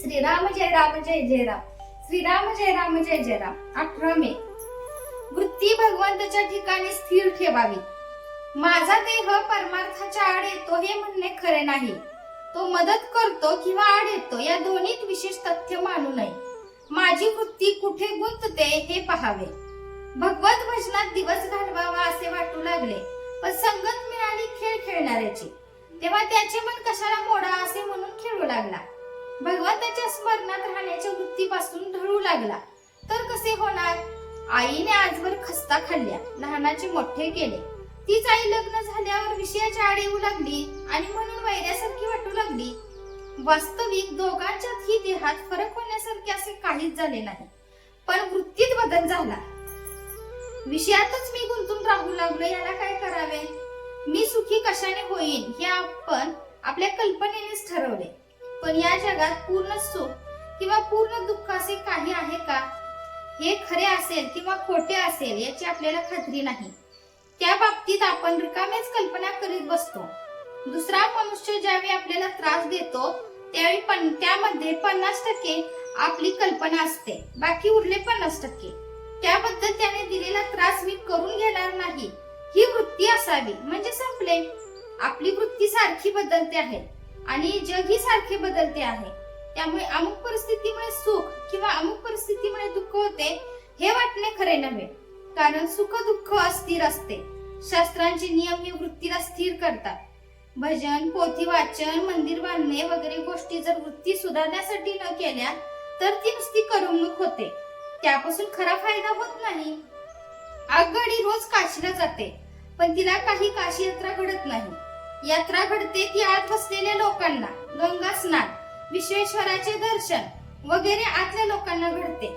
श्रीराम जय राम जय जय राम. श्रीराम जय राम जय जय राम. 18 मे. वृत्ती भगवंताच्या ठिकाणी स्थिर ठेवावी. माझा देह परमार्थाच्या आड येतो हे म्हणणे खरे नाही. तो मदत करतो किंवा आड येतो या दोन्हीत विशेष तथ्य मानू नये. माझी वृत्ती कुठे गुंतते हे पहावे. भगवत भजनात दिवस घालवावा असे वाटू लागले, पण संगत मिळाली खेळ खेळणाऱ्याची, तेव्हा त्याचे मन कशाला मोडा असे म्हणून खेळू लागला. भगवंताच्या स्मरणात राहण्याच्या वृत्तीपासून ढळू लागला तर कसे होणार. आईने आजवर खस्ता खाल्ल्या, लहानाचे मोठे केले. तीच आई लग्न झाल्यावर विषयाच्या आड येऊ लागली आणि म्हणून वैऱ्यासारखी वाटू लागली. वास्तविक दोघांच्याही देहात फरक होण्यासारखे असे काहीच झाले नाही, पण वृत्तीत बदल झाला. विषयातच मी गुंतून राहू लागलो. याला काय करावे. मी सुखी कशाने होईन हे आपण आपल्या कल्पनेनेच ठरवले, पण या जगात पूर्ण सुख किंवा पूर्ण दुःख असे काही आहे का. हे खरे असेल किंवा खोटे असेल याची आपल्याला खात्री नाही. त्या बाबतीत आपण रिकामेच कल्पना करीत बसतो. दुसरा मनुष्य ज्यावेळी आपल्याला त्रास देतो त्यावेळी त्यामध्ये 50% आपली कल्पना असते, बाकी उरले 50%. त्याबद्दल त्याने दिलेला त्रास मी करून घेणार नाही ही वृत्ती असावी, म्हणजे संपले. आपली वृत्ती सारखी बदलते आहे आणि जगही सारखे बदलते आहे. त्यामुळे अमुक परिस्थितीमुळे सुख किंवा अमुक परिस्थितीमुळे दुःख होते हे वाटणे खरे नव्हे, कारण सुख दुःख अस्थिर असते. शास्त्रांचे नियम ही वृत्तीला स्थिर करतात. भजन, पोथी वाचन, मंदिर बांधणे वगैरे गोष्टी जर वृत्ती सुधारण्यासाठी न केल्या तर ती नुसती करमणूक होते, त्यापासून खरा फायदा होत नाही. आगगाडी रोज काशीला जाते, पण तिला काही काशी यात्रा घडत नाही. यात्रा घडते ती आत बसलेल्या लोकांना, गंगा स्नान, विश्वेश्वराचे दर्शन वगैरे आतल्या लोकांना घडते.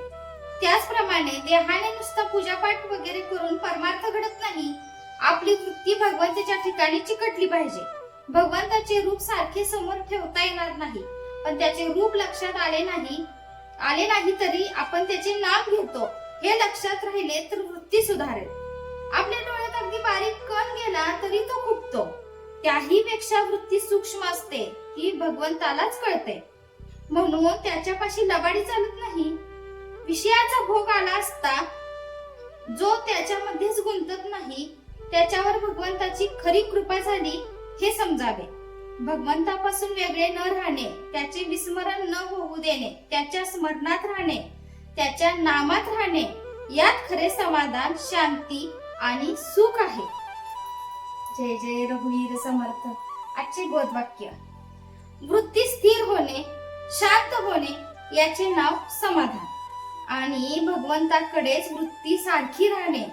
त्याचप्रमाणे देहाने नुसता पूजापाठ वगैरे करून परमार्थ घडत नाही. आपली वृत्ती भगवंताच्या ठिकाणी चिकटली पाहिजे. भगवंताचे रूप सारखे समोर ठेवता येणार नाही, पण त्याचे रूप लक्षात आले नाही तरी आपण त्याचे नाव घेतो हे लक्षात राहिले तर वृत्ती सुधारेल. आपल्या डोळ्यात अगदी बारीक कण गेला तरी तो खुपतो. त्याही पेक्षा वृत्ती सूक्ष्म असते, ती भगवंतालाच कळते, म्हणून त्याच्यापाशी लबाडी चालत नाही. विषयाचा भोग आला असता जो त्याच्यामध्येच गुंतत नाही त्याच्यावर भगवंताची खरी कृपा झाली हे समजावे. भगवंतापासून वेगळे न राहणे, त्याचे विस्मरण न होऊ देणे, त्याच्या स्मरणात राहणे, त्याच्या नामात राहणे यात खरे समाधान, शांती आणि सुख आहे. जय जय रघुवीर समर्थ. आजचे बोधवाक्य. वृत्ती स्थिर होणे, शांत होणे याचे नाव समाधान आणि भगवंताकडेच वृत्ती सारखी राहणे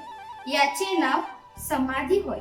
याचे नाव समाधी होय.